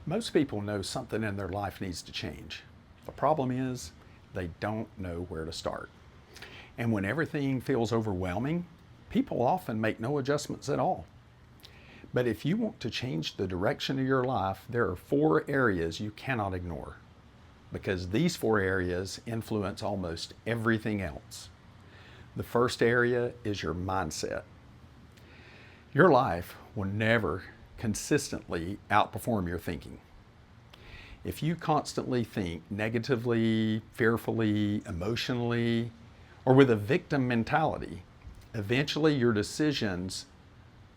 Most people know something in their life needs to change. The problem is they don't know where to start. And when everything feels overwhelming, people often make no adjustments at all. But if you want to change the direction of your life, there are 4 areas you cannot ignore, because these 4 areas influence almost everything else. The first area is your mindset. Your life will never consistently outperform your thinking. If you constantly think negatively, fearfully, emotionally, or with a victim mentality, eventually your decisions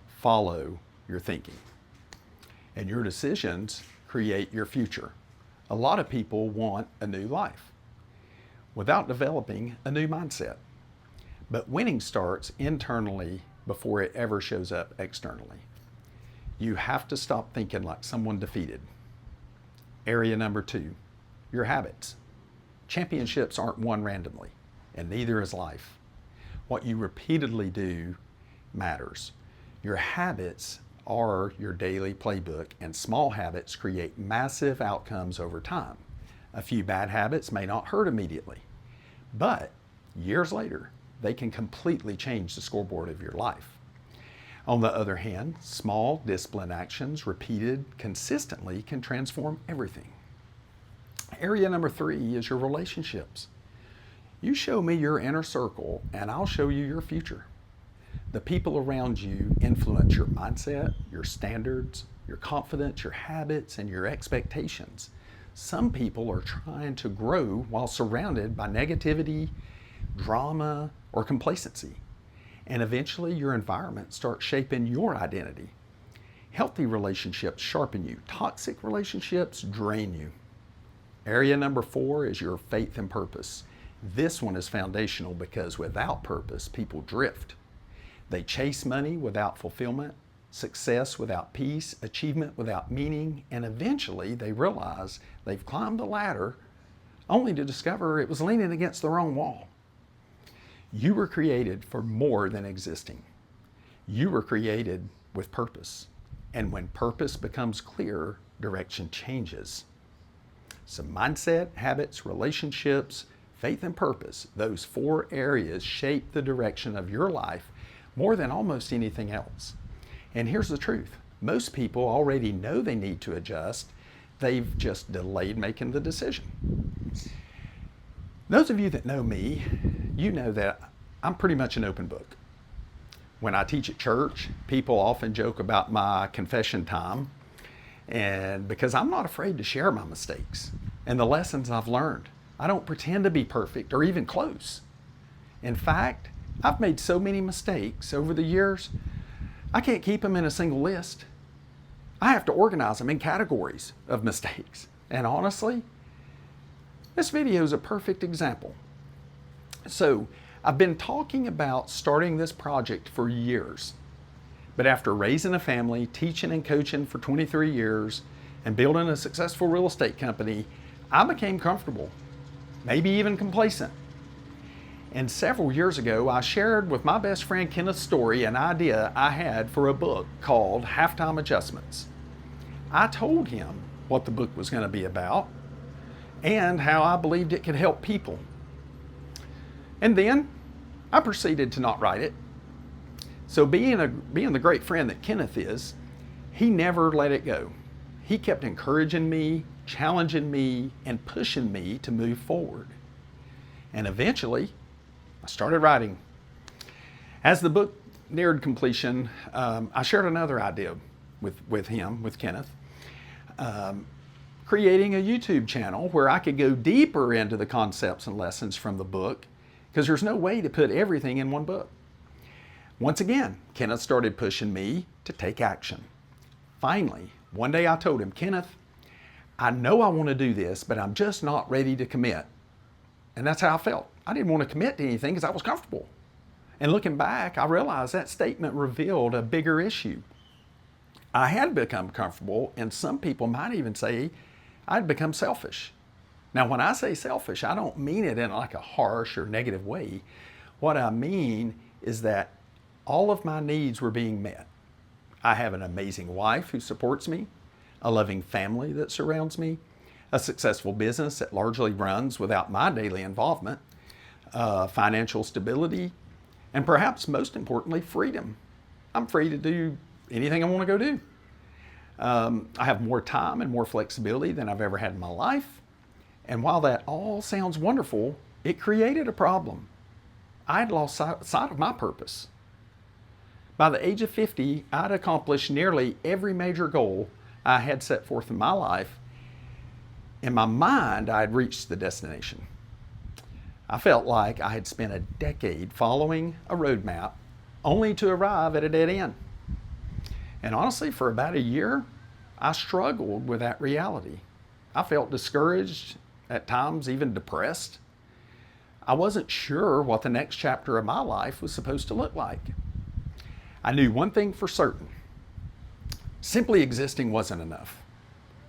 follow your thinking. And your decisions create your future. A lot of people want a new life without developing a new mindset. But winning starts internally before it ever shows up externally. You have to stop thinking like someone defeated. Area number 2, your habits. Championships aren't won randomly, and neither is life. What you repeatedly do matters. Your habits are your daily playbook, and small habits create massive outcomes over time. A few bad habits may not hurt immediately, but years later, they can completely change the scoreboard of your life. On the other hand, small disciplined actions repeated consistently can transform everything. Area number 3 is your relationships. You show me your inner circle and I'll show you your future. The people around you influence your mindset, your standards, your confidence, your habits, and your expectations. Some people are trying to grow while surrounded by negativity, drama, or complacency. And eventually your environment starts shaping your identity. Healthy relationships sharpen you. Toxic relationships drain you. Area number 4 is your faith and purpose. This one is foundational because without purpose, people drift. They chase money without fulfillment, success without peace, achievement without meaning, and eventually they realize they've climbed the ladder only to discover it was leaning against the wrong wall. You were created for more than existing. You were created with purpose. And when purpose becomes clear, direction changes. So mindset, habits, relationships, faith, and purpose, those 4 areas shape the direction of your life more than almost anything else. And here's the truth. Most people already know they need to adjust. They've just delayed making the decision. Those of you that know me, you know that I'm pretty much an open book. When I teach at church, people often joke about my confession time, and because I'm not afraid to share my mistakes and the lessons I've learned. I don't pretend to be perfect or even close. In fact, I've made so many mistakes over the years, I can't keep them in a single list. I have to organize them in categories of mistakes. And honestly, this video is a perfect example. So, I've been talking about starting this project for years. But after raising a family, teaching and coaching for 23 years, and building a successful real estate company, I became comfortable, maybe even complacent. And several years ago, I shared with my best friend Kenneth Story an idea I had for a book called Halftime Adjustments. I told him what the book was going to be about and how I believed it could help people. And then I proceeded to not write it. So being the great friend that Kenneth is, he never let it go. He kept encouraging me, challenging me, and pushing me to move forward. And eventually, I started writing. As the book neared completion, I shared another idea with Kenneth, creating a YouTube channel where I could go deeper into the concepts and lessons from the book, because there's no way to put everything in one book. Once again, Kenneth started pushing me to take action. Finally, one day I told him, Kenneth, I know I want to do this, but I'm just not ready to commit. And that's how I felt. I didn't want to commit to anything because I was comfortable. And looking back, I realized that statement revealed a bigger issue. I had become comfortable, and some people might even say I'd become selfish. Now, when I say selfish, I don't mean it in like a harsh or negative way. What I mean is that all of my needs were being met. I have an amazing wife who supports me. a loving family that surrounds me, a successful business that largely runs without my daily involvement, financial stability, and perhaps most importantly, freedom. I'm free to do anything I want to go do. I have more time and more flexibility than I've ever had in my life. And while that all sounds wonderful, it created a problem. I had lost sight of my purpose. By the age of 50, I'd accomplished nearly every major goal I had set forth in my life. In my mind, I had reached the destination. I felt like I had spent a decade following a roadmap only to arrive at a dead end. And honestly, for about a year, I struggled with that reality. I felt discouraged, at times even depressed. I wasn't sure what the next chapter of my life was supposed to look like. I knew one thing for certain. Simply existing wasn't enough.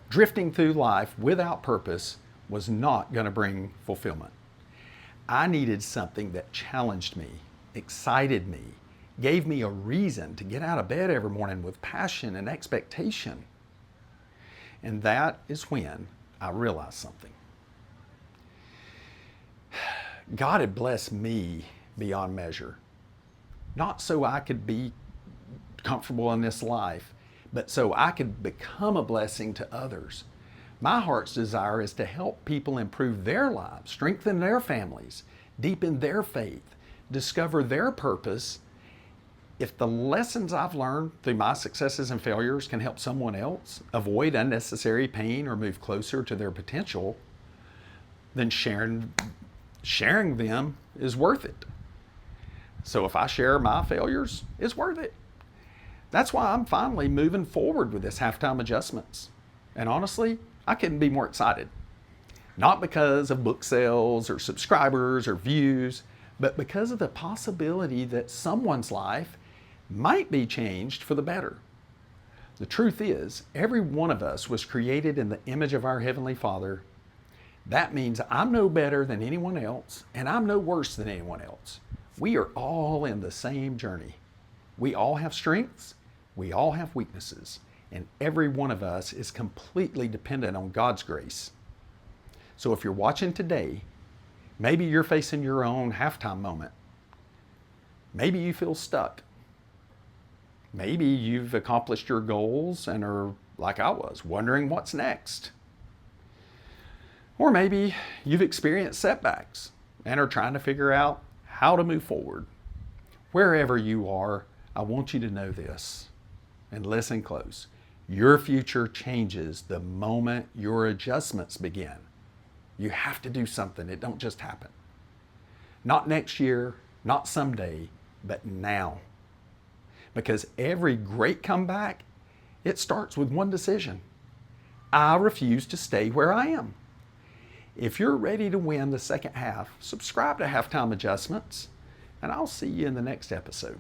Drifting through life without purpose was not going to bring fulfillment. I needed something that challenged me, excited me, gave me a reason to get out of bed every morning with passion and expectation. And that is when I realized something. God had blessed me beyond measure, not so I could be comfortable in this life, but so I could become a blessing to others. My heart's desire is to help people improve their lives, strengthen their families, deepen their faith, discover their purpose. If the lessons I've learned through my successes and failures can help someone else avoid unnecessary pain or move closer to their potential, then sharing them is worth it. So if I share my failures, it's worth it. That's why I'm finally moving forward with this Halftime Adjustments. And honestly, I couldn't be more excited. Not because of book sales or subscribers or views, but because of the possibility that someone's life might be changed for the better. The truth is, every one of us was created in the image of our Heavenly Father. That means I'm no better than anyone else, and I'm no worse than anyone else. We are all in the same journey. We all have strengths, we all have weaknesses, and every one of us is completely dependent on God's grace. So if you're watching today, maybe you're facing your own halftime moment. Maybe you feel stuck. Maybe you've accomplished your goals and are, like I was, wondering what's next. Or maybe you've experienced setbacks and are trying to figure out how to move forward. Wherever you are, I want you to know this, and listen close. Your future changes the moment your adjustments begin. You have to do something. It don't just happen. Not next year, not someday, but now. Because every great comeback, it starts with one decision. I refuse to stay where I am. If you're ready to win the second half, subscribe to Halftime Adjustments, and I'll see you in the next episode.